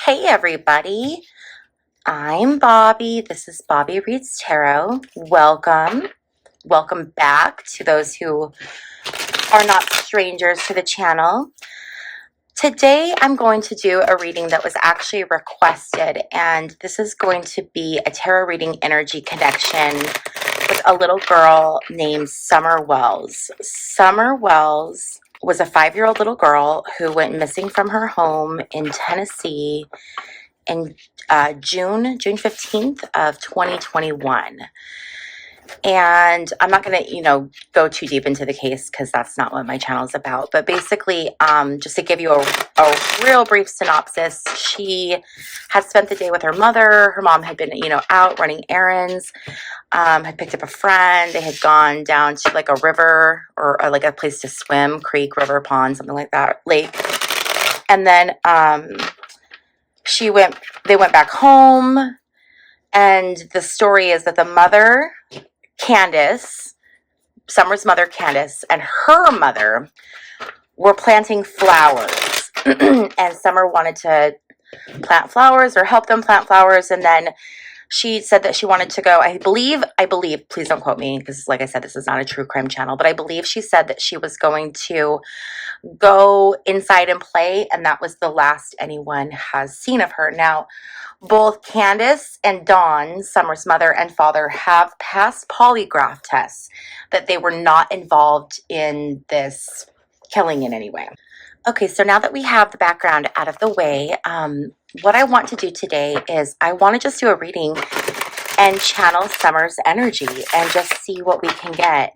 Hey everybody, I'm Bobbie. This is Bobbie Reads Tarot. Welcome. Welcome back to those who are not strangers to the channel. Today I'm going to do a reading that was actually requested, and this is going to be a tarot reading energy connection with a little girl named Summer Wells. Summer Wells was a 5-year-old little girl who went missing from her home in Tennessee in June 15th of 2021. And I'm not going to, go too deep into the case because that's not what my channel is about. But basically, just to give you a real brief synopsis, she had spent the day with her mother. Her mom had been, out running errands, had picked up a friend. They had gone down to like a river or like a place to swim, creek, river, pond, something like that, lake. And then they went back home, and the story is that the mother, Candace, Summer's mother, Candace, and her mother were planting flowers. And Summer wanted to plant flowers or help them plant flowers. And then she said that she wanted to go, I believe, please don't quote me, because like I said, this is not a true crime channel, but I believe she said that she was going to go inside and play, and that was the last anyone has seen of her. Now, both Candace and Dawn, Summer's mother and father, have passed polygraph tests that they were not involved in this killing in any way. Okay, so now that we have the background out of the way, what I want to do today is I want to just do a reading and channel Summer's energy and just see what we can get.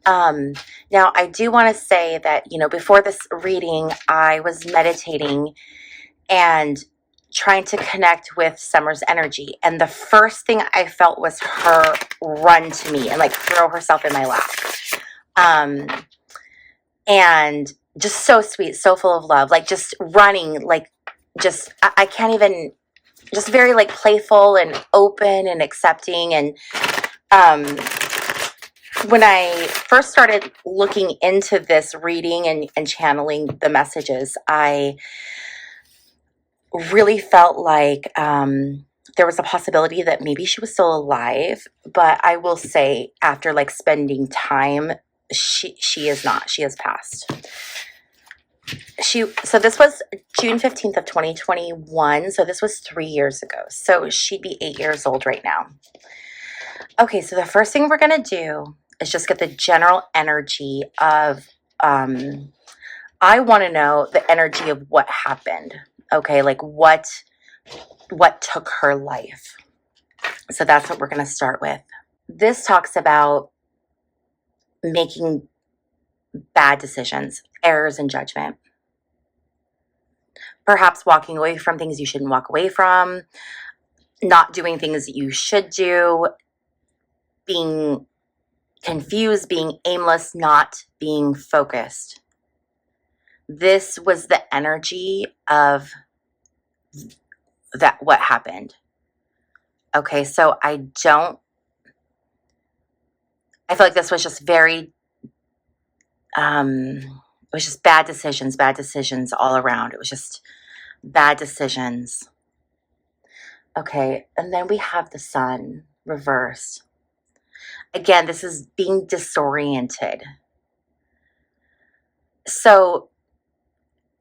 Now, I do want to say that, before this reading, I was meditating and trying to connect with Summer's energy. And the first thing I felt was her run to me and like throw herself in my lap. And just so sweet, so full of love, like just running, like just, I can't even, just very like playful and open and accepting. And, when I first started looking into this reading and channeling the messages, I really felt like there was a possibility that maybe she was still alive. But I will say, after like spending time, she is not. She has passed. So this was June 15th of 2021. So this was 3 years ago. So she'd be 8 years old right now. Okay, so the first thing we're going to do is just get the general energy of, I want to know the energy of what happened. Okay, like what took her life. So that's what we're going to start with. This talks about making bad decisions, errors in judgment. Perhaps walking away from things you shouldn't walk away from, not doing things that you should do, being confused, being aimless, not being focused. This was the energy of that, what happened. Okay, so I feel like this was just very, it was just bad decisions all around. It was just bad decisions. Okay, and then we have the sun reversed. Again, this is being disoriented. So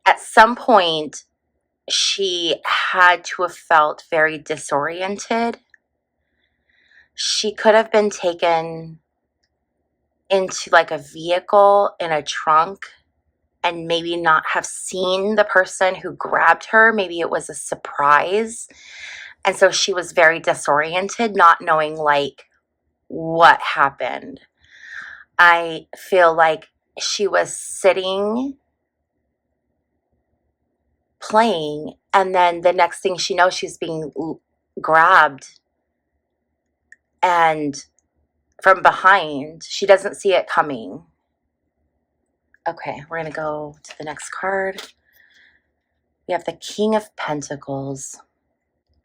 at some point, she had to have felt very disoriented. She could have been taken into like a vehicle in a trunk and maybe not have seen the person who grabbed her. Maybe it was a surprise. And so she was very disoriented, not knowing like what happened. I feel like she was sitting, playing, and then the next thing she knows, she's being grabbed, and from behind, she doesn't see it coming. Okay, we're going to go to the next card. We have the King of Pentacles.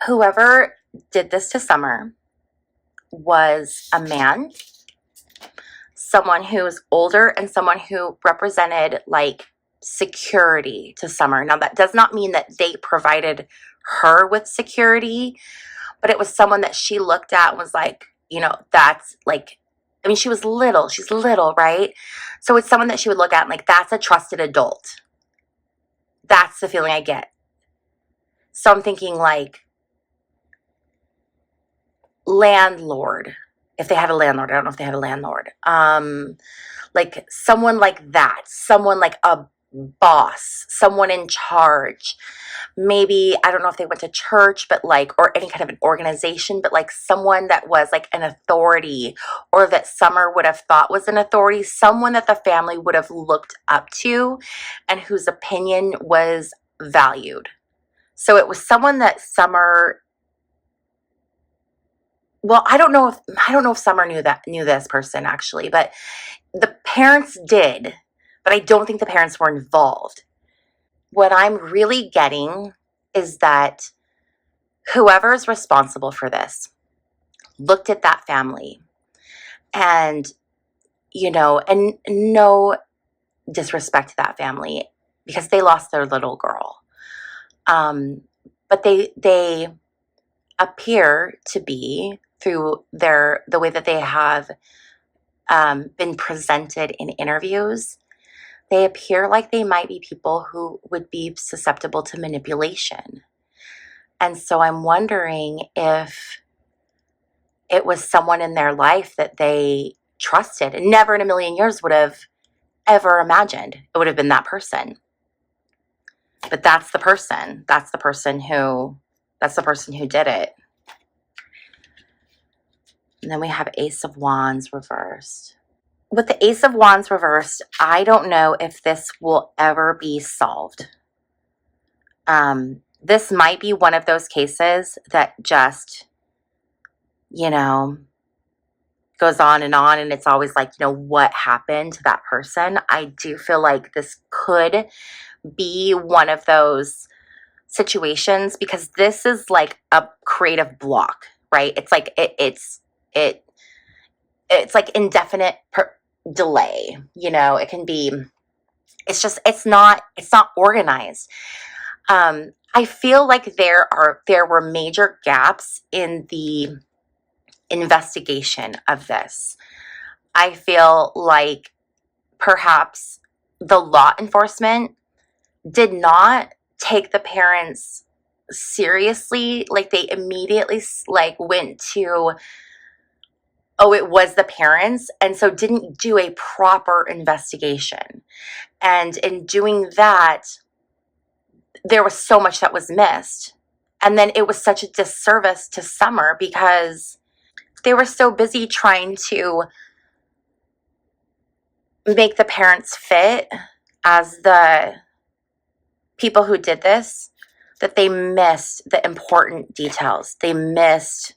Whoever did this to Summer was a man, someone who's older, and someone who represented like security to Summer. Now, that does not mean that they provided her with security, but it was someone that she looked at and was like, that's like, I mean, she's little, right? So it's someone that she would look at and like, that's a trusted adult. That's the feeling I get. So I'm thinking like landlord, if they had a landlord. I don't know if they had a landlord. Like someone like that, someone like a boss, someone in charge. Maybe, I don't know if they went to church, but like, or any kind of an organization, but like someone that was like an authority, or that Summer would have thought was an authority, someone that the family would have looked up to and whose opinion was valued. So it was someone that Summer, well, I don't know if Summer knew this person actually, but the parents did, but I don't think the parents were involved. What I'm really getting is that whoever is responsible for this looked at that family and, and no disrespect to that family because they lost their little girl. But they appear to be, through the way that they have been presented in interviews, they appear like they might be people who would be susceptible to manipulation. And so I'm wondering if it was someone in their life that they trusted and never in a million years would have ever imagined it would have been that person. But that's the person. That's the person who did it. And then we have Ace of Wands reversed. With the Ace of Wands reversed, I don't know if this will ever be solved. This might be one of those cases that just, goes on, and it's always like, what happened to that person? I do feel like this could be one of those situations because this is like a creative block, right? It's like it's like indefinite delay. It can be. It's not organized. I feel like there were major gaps in the investigation of this. I feel like perhaps the law enforcement did not take the parents seriously. Like they immediately went to, oh, it was the parents, and so didn't do a proper investigation. And in doing that, there was so much that was missed. And then it was such a disservice to Summer because they were so busy trying to make the parents fit as the people who did this, that they missed the important details. They missed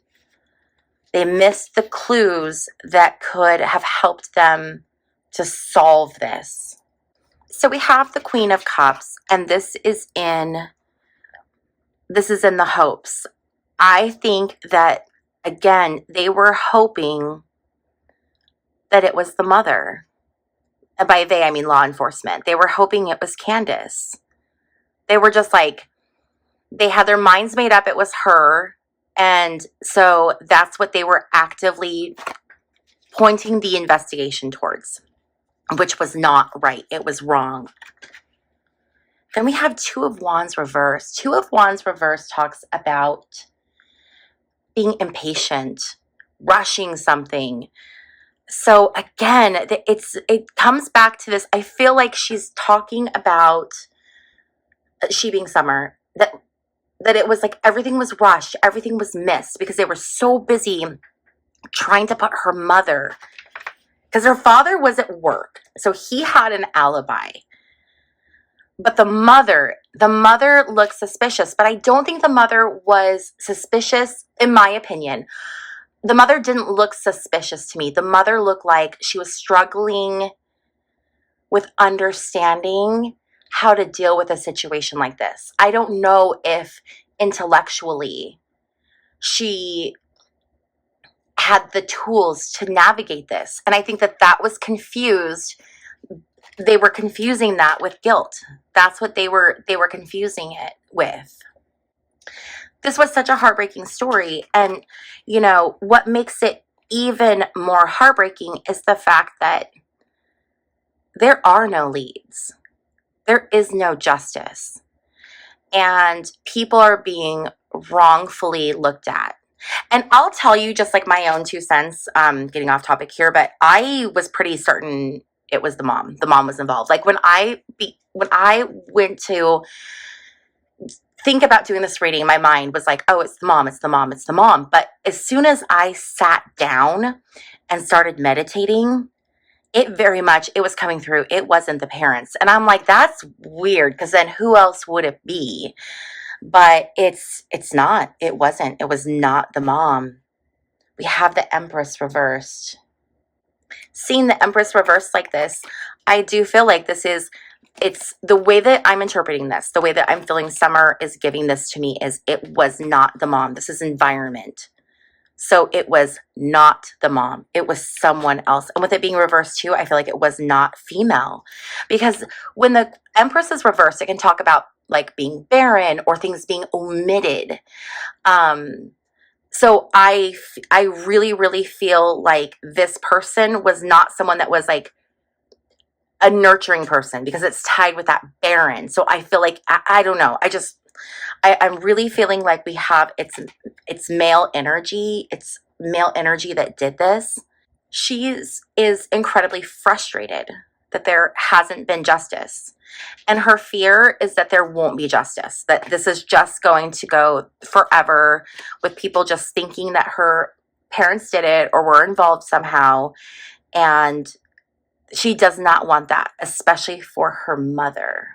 the clues that could have helped them to solve this. So we have the Queen of Cups, and this is in the hopes. I think that, again, they were hoping that it was the mother. And by they, I mean law enforcement. They were hoping it was Candace. They were just like, they had their minds made up it was her. And so that's what they were actively pointing the investigation towards, which was not right. It was wrong. Then we have Two of Wands reversed. Two of Wands reversed talks about being impatient, rushing something. So again, it comes back to this. I feel like she's talking about, she being Summer, that it was like everything was rushed, everything was missed because they were so busy trying to put her mother, because her father was at work, so he had an alibi. But the mother looked suspicious, but I don't think the mother was suspicious, in my opinion. The mother didn't look suspicious to me. The mother looked like she was struggling with understanding how to deal with a situation like this. I don't know if intellectually she had the tools to navigate this. And I think that was confused. They were confusing that with guilt. That's what they were confusing it with. this was such a heartbreaking story. And, you know, what makes it even more heartbreaking is the fact that there are no leads. There is no justice. And people are being wrongfully looked at. And I'll tell you just like my own 2 cents, getting off topic here, but I was pretty certain it was the mom. The mom was involved. Like when I went to think about doing this reading, my mind was like, oh, it's the mom, it's the mom, it's the mom. But as soon as I sat down and started meditating, it was coming through. It wasn't the parents. And I'm like, that's weird, because then who else would it be? But it's not. It wasn't. It was not the mom. We have the Empress reversed. Seeing the Empress reversed like this, I do feel like it's the way that I'm interpreting this, the way that I'm feeling Summer is giving this to me is it was not the mom. This is environment. So it was not the mom. It was someone else. And with it being reversed too, I feel like it was not female. Because when the Empress is reversed, it can talk about like being barren or things being omitted. So I really, really feel like this person was not someone that was like a nurturing person, because it's tied with that barren. So I feel like, I don't know. I'm really feeling like we have, it's male energy. It's male energy that did this. She is incredibly frustrated that there hasn't been justice. And her fear is that there won't be justice, that this is just going to go forever with people just thinking that her parents did it or were involved somehow. And she does not want that, especially for her mother.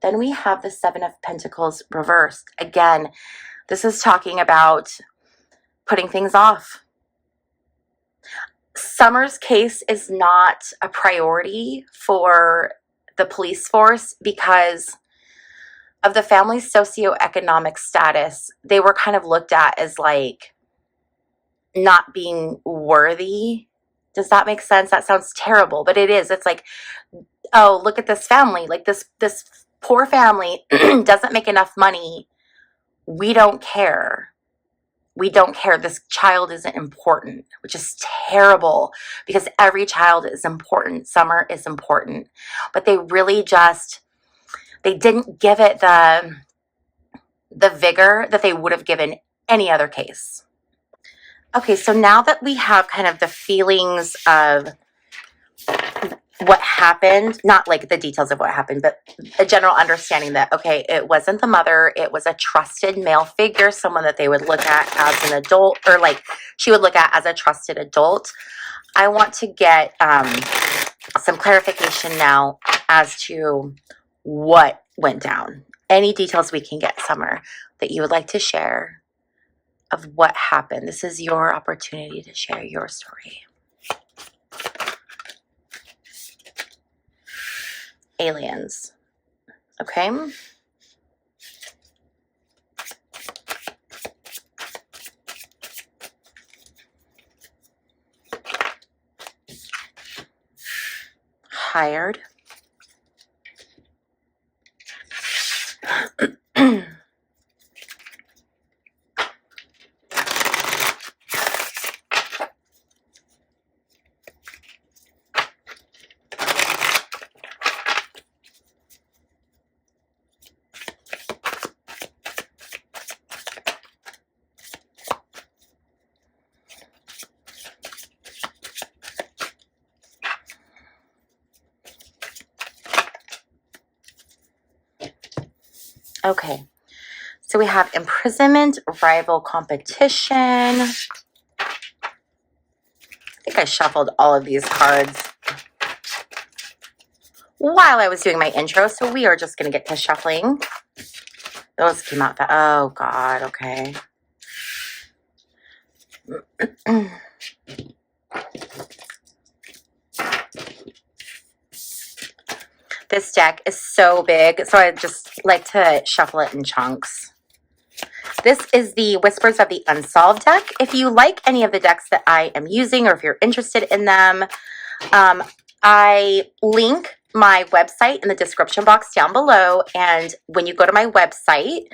Then we have the Seven of Pentacles reversed. Again, this is talking about putting things off. Summer's case is not a priority for the police force because of the family's socioeconomic status. They were kind of looked at as like not being worthy. Does that make sense? That sounds terrible, but it is. It's like, oh, look at this family. Like this poor family doesn't make enough money. We don't care. We don't care. This child isn't important, which is terrible because every child is important. Summer is important. But they really they didn't give it the vigor that they would have given any other case. Okay, so now that we have kind of the feelings of what happened, not like the details of what happened, but a general understanding that, okay, it wasn't the mother, it was a trusted male figure, someone that they would look at as an adult, or like she would look at as a trusted adult. I want to get some clarification now as to what went down. Any details we can get, Summer, that you would like to share of what happened. This is your opportunity to share your story. Aliens. Okay. Hired. Okay, so we have imprisonment, rival competition. I think I shuffled all of these cards while I was doing my intro, so we are just going to get to shuffling. Those came out that, oh God, okay. This deck is so big, so I just like to shuffle it in chunks. This is the Whispers of the Unsolved deck. If you like any of the decks that I am using, or if you're interested in them, I link my website in the description box down below, and when you go to my website,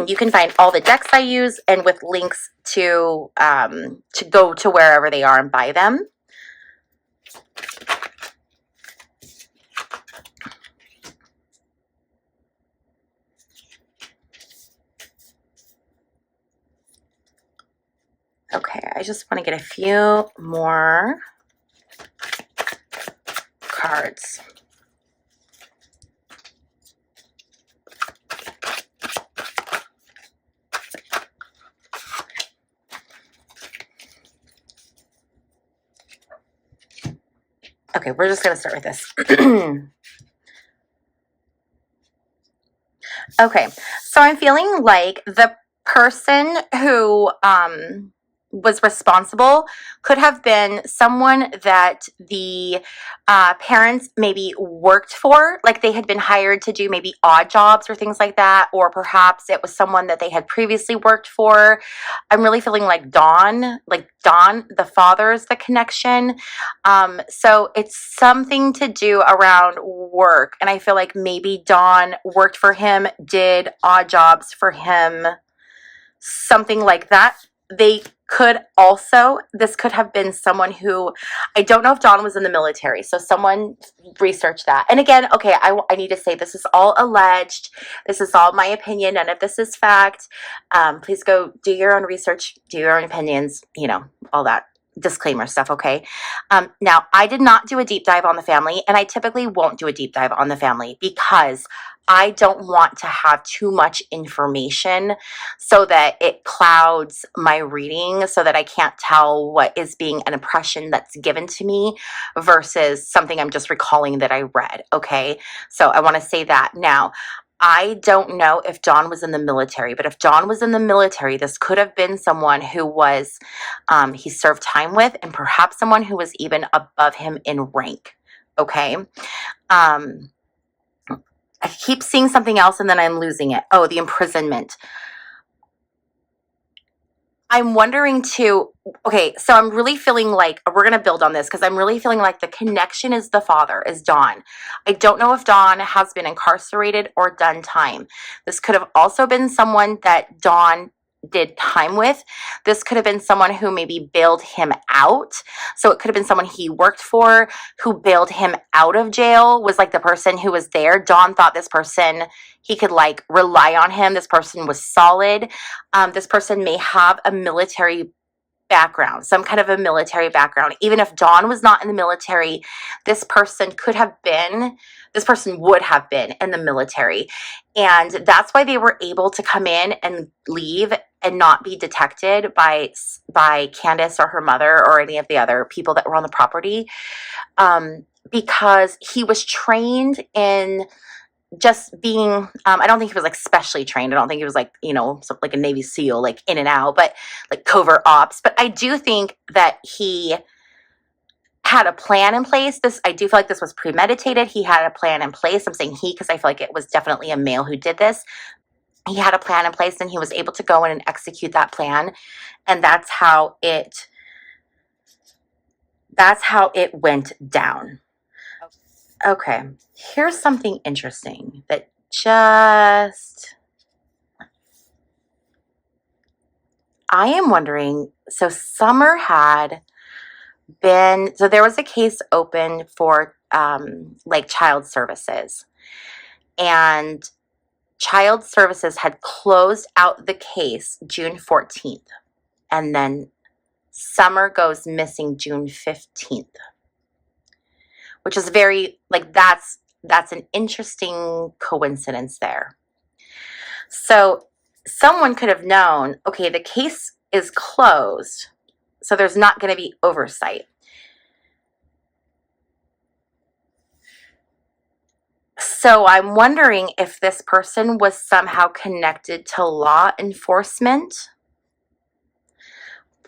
you can find all the decks I use and with links to go to wherever they are and buy them. Okay, I just want to get a few more cards. Okay, we're just going to start with this. Okay, so I'm feeling like the person who was responsible could have been someone that the parents maybe worked for, like they had been hired to do maybe odd jobs or things like that, or perhaps it was someone that they had previously worked for. I'm really feeling like Don, the father is the connection. So it's something to do around work, and I feel like maybe Don worked for him, did odd jobs for him, something like that. This could have been someone who, I don't know if Don was in the military, so someone research that. And again, okay, I need to say this is all alleged. This is all my opinion. None of this is fact. Please go do your own research, do your own opinions, all that disclaimer stuff, okay? Now, I did not do a deep dive on the family, and I typically won't do a deep dive on the family because I don't want to have too much information so that it clouds my reading, so that I can't tell what is being an impression that's given to me versus something I'm just recalling that I read, okay? So I want to say that. Now, I don't know if Don was in the military, but if Don was in the military, this could have been someone who was, he served time with, and perhaps someone who was even above him in rank, okay? I keep seeing something else and then I'm losing it. Oh, the imprisonment. I'm wondering too, okay, so I'm really feeling like, we're going to build on this because I'm really feeling like the connection is the father, is Don. I don't know if Don has been incarcerated or done time. This could have also been someone that Don did time with. This could have been someone who maybe bailed him out. So it could have been someone he worked for who bailed him out of jail, was like the person who was there. Don thought this person, he could like rely on him. This person was solid. This person may have a military background, some kind of a military background. Even if Don was not in the military, this person would have been in the military. And that's why they were able to come in and leave and not be detected by Candace or her mother or any of the other people that were on the property, because he was trained in just being, I don't think he was like specially trained. I don't think he was like, like a Navy SEAL, like in and out, but like covert ops. But I do think that he had a plan in place. I do feel like this was premeditated. He had a plan in place. I'm saying he because I feel like it was definitely a male who did this. He had a plan in place and he was able to go in and execute that plan. And that's how it went down. Okay, here's something interesting that I am wondering, so Summer so there was a case open for like child services, and child services had closed out the case June 14th, and then Summer goes missing June 15th, which is very, like, that's an interesting coincidence there. So someone could have known, okay, the case is closed, so there's not going to be oversight. So I'm wondering if this person was somehow connected to law enforcement,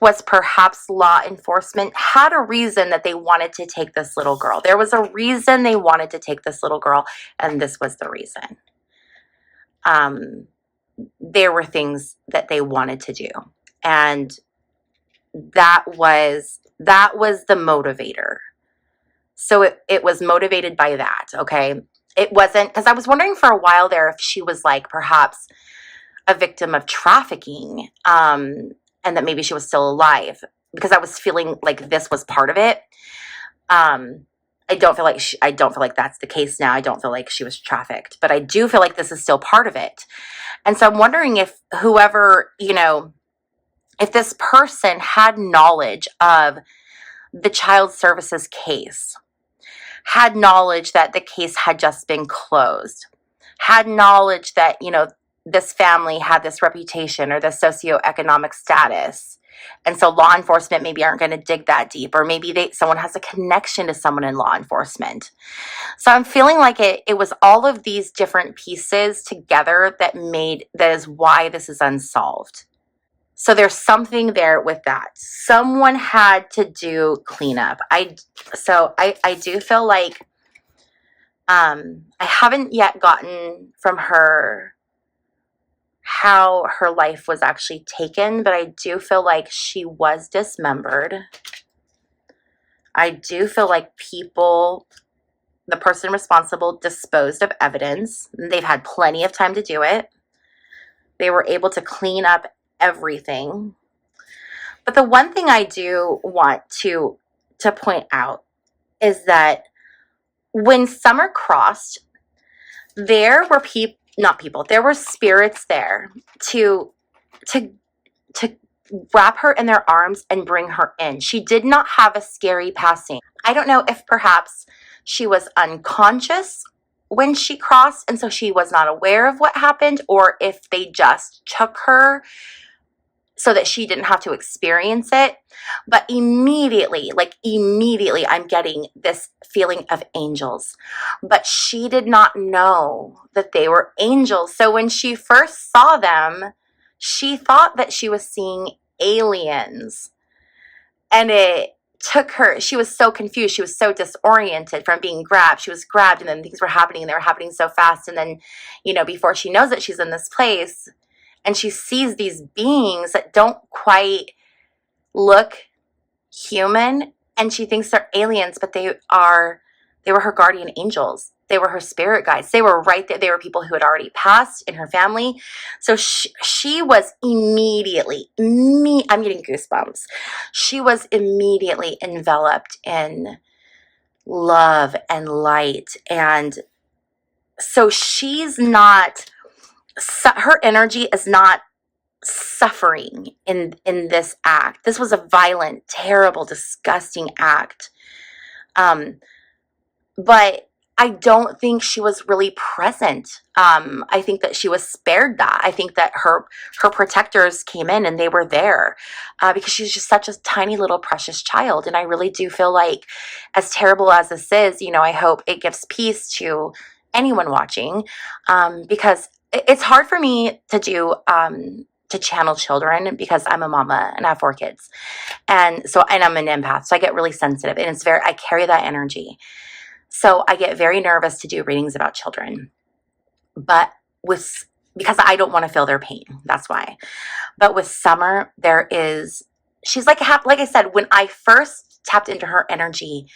was perhaps law enforcement had a reason that they wanted to take this little girl. There was a reason they wanted to take this little girl, and this was the reason. There were things that they wanted to do, and that was the motivator. So it was motivated by that, okay? It wasn't, because I was wondering for a while there if she was like perhaps a victim of trafficking, and that maybe she was still alive, because I was feeling like this was part of it. I don't feel like that's the case now. I don't feel like she was trafficked, but I do feel like this is still part of it. And so I'm wondering if whoever, if this person had knowledge of the child services case, had knowledge that the case had just been closed, had knowledge that, this family had this reputation or this socioeconomic status. And so law enforcement maybe aren't going to dig that deep, or maybe someone has a connection to someone in law enforcement. So I'm feeling like it was all of these different pieces together that is why this is unsolved. So there's something there with that. Someone had to do cleanup. I do feel like I haven't yet gotten from her how her life was actually taken, but I do feel like she was dismembered. I do feel like the person responsible disposed of evidence. They've had plenty of time to do it. They were able to clean up everything. But the one thing I do want to point out is that when Summer crossed, there were there were spirits there to wrap her in their arms and bring her in. She did not have a scary passing. I don't know if perhaps she was unconscious when she crossed, and so she was not aware of what happened, or if they just took her so that she didn't have to experience it. But immediately, I'm getting this feeling of angels. But she did not know that they were angels. So when she first saw them, she thought that she was seeing aliens. And it took her, she was so confused. She was so disoriented from being grabbed. She was grabbed, and then things were happening, and they were happening so fast. And then, before she knows it, she's in this place, and she sees these beings that don't quite look human, and she thinks they're aliens, but they were her guardian angels. They were her spirit guides. They were right there. They were people who had already passed in her family. So she was immediately, I'm getting goosebumps. She was immediately enveloped in love and light. And so her energy is not suffering in this act. This was a violent, terrible, disgusting act. But I don't think she was really present. I think that she was spared that. I think that her protectors came in and they were there because she's just such a tiny little precious child. And I really do feel like, as terrible as this is, I hope it gives peace to anyone watching, because it's hard for me to channel children, because I'm a mama and I have 4 kids. And I'm an empath. So I get really sensitive, and I carry that energy. So I get very nervous to do readings about children, because I don't want to feel their pain. That's why. But with Summer, she's like I said, when I first tapped into her energy,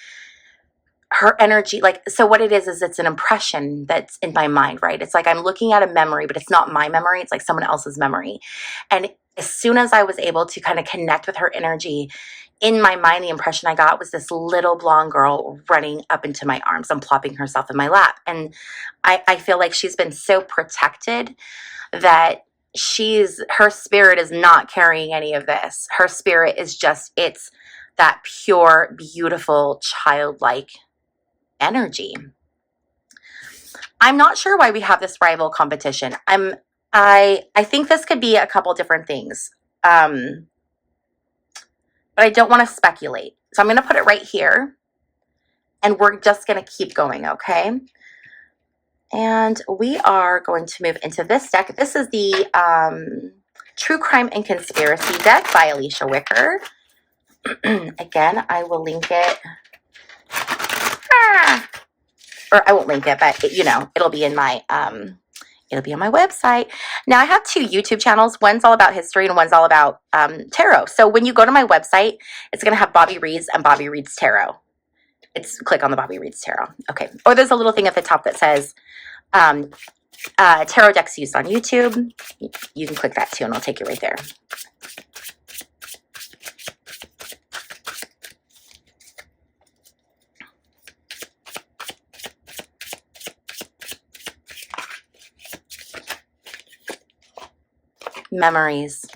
so what it is it's an impression that's in my mind, right? It's like I'm looking at a memory, but it's not my memory. It's like someone else's memory. And as soon as I was able to kind of connect with her energy, in my mind, the impression I got was this little blonde girl running up into my arms and plopping herself in my lap. And I feel like she's been so protected that her spirit is not carrying any of this. Her spirit is it's that pure, beautiful, childlike energy. I'm not sure why we have this rival competition. I think this could be a couple different things. But I don't want to speculate. So I'm going to put it right here, and we're just going to keep going, okay? And we are going to move into this deck. This is the True Crime and Conspiracy deck by Alicia Wicker. Again, I will link it. Or I won't link it, but it'll be in my it'll be on my website. Now, I have 2 YouTube channels. One's all about history and one's all about tarot. So when you go to my website, it's going to have Bobbie Reads and Bobbie Reads Tarot. It's click on the Bobbie Reads Tarot. Okay. Or there's a little thing at the top that says tarot decks used on YouTube. You can click that too, and I'll take you right there. Memories.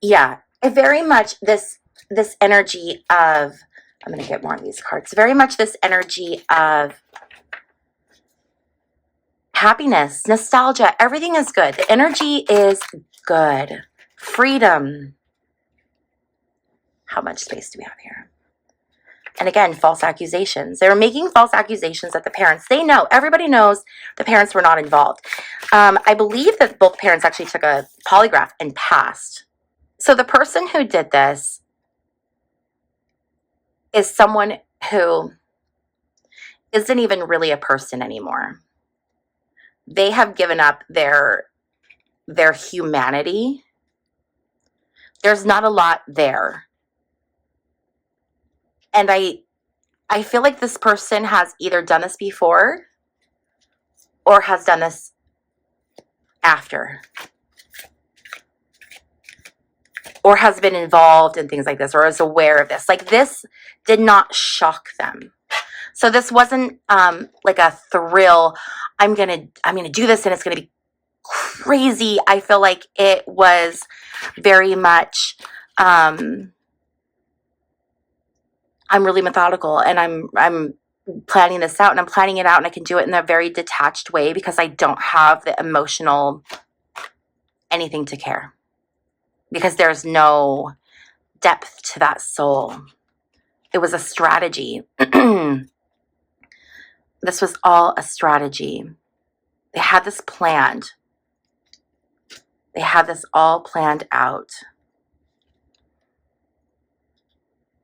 Yeah, very much this energy of, I'm going to get more of these cards, very much this energy of happiness, nostalgia, everything is good. The energy is good. Freedom. How much space do we have here? And again, false accusations. They were making false accusations at the parents. They know, everybody knows the parents were not involved. I believe that both parents actually took a polygraph and passed. So the person who did this is someone who isn't even really a person anymore. They have given up their humanity. There's not a lot there. And I feel like this person has either done this before or has done this after, or has been involved in things like this, or is aware of this. Like, this did not shock them. So this wasn't like a thrill. I'm gonna do this and it's gonna be crazy. I feel like it was very much I'm really methodical, and I'm planning this out, and I'm planning it out, and I can do it in a very detached way because I don't have the emotional anything to care, because there's no depth to that soul. It was a strategy. This was all a strategy. They had this planned. They had this all planned out.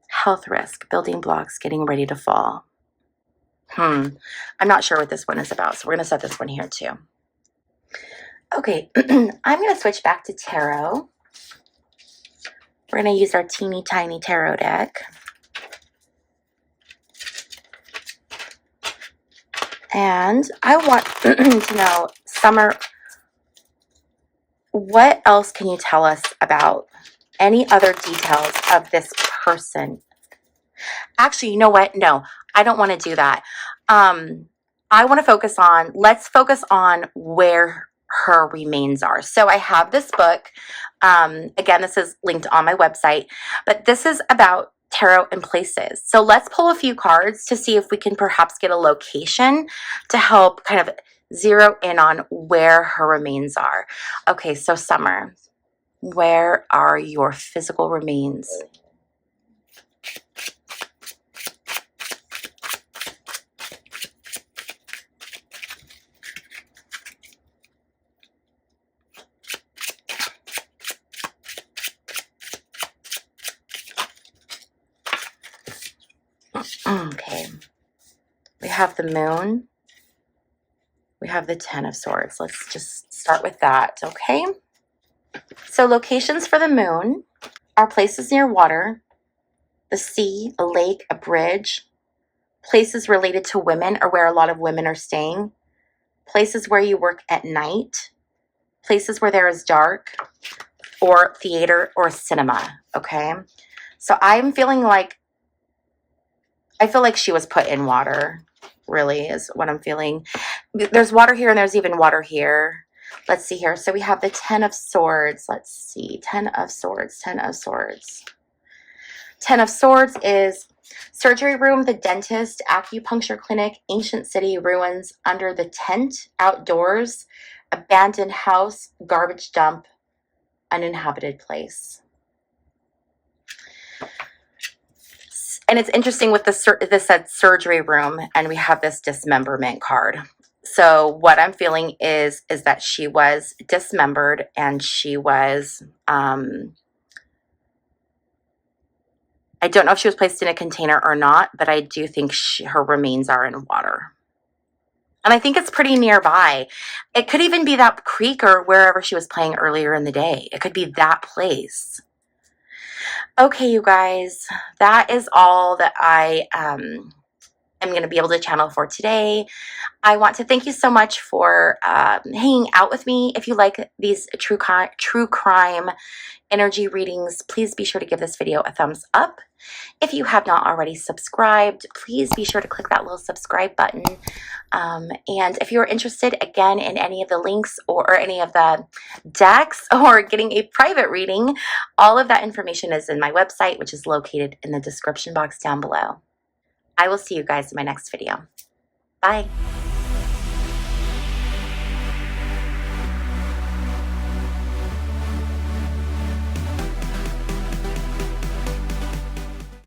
Health risk, building blocks, getting ready to fall. I'm not sure what this one is about, so we're going to set this one here too. Okay, I'm going to switch back to tarot. We're going to use our teeny tiny tarot deck. And I want to know, Summer, what else can you tell us about any other details of this person? Actually, you know what? No, I don't want to do that. I want to let's focus on where her remains are. So I have this book. Again, this is linked on my website, but this is about tarot and places. So let's pull a few cards to see if we can perhaps get a location to help kind of zero in on where her remains are. Okay, so Summer, where are your physical remains? Okay, we have the moon. We have the 10 of swords. Let's just start with that, okay? So locations for the moon are places near water, the sea, a lake, a bridge, places related to women or where a lot of women are staying, places where you work at night, places where there is dark, or theater or cinema, okay? So I feel like she was put in water, really, is what I'm feeling. There's water here and there's even water here. Let's see here. So we have the 10 of swords. Let's see. 10 of swords. 10 of swords. 10 of swords is surgery room, the dentist, acupuncture clinic, ancient city, ruins, under the tent, outdoors, abandoned house, garbage dump, uninhabited place. And it's interesting with this said surgery room, and we have this dismemberment card. So what I'm feeling is that she was dismembered, and she was, I don't know if she was placed in a container or not, but I do think her remains are in water. And I think it's pretty nearby. It could even be that creek or wherever she was playing earlier in the day. It could be that place. Okay, you guys, that is all that I am am going to be able to channel for today. I want to thank you so much for hanging out with me. If you like these true crime energy readings, please be sure to give this video a thumbs up. If you have not already subscribed, please be sure to click that little subscribe button. And if you're interested, again, in any of the links or any of the decks or getting a private reading, all of that information is in my website, which is located in the description box down below. I will see you guys in my next video. Bye.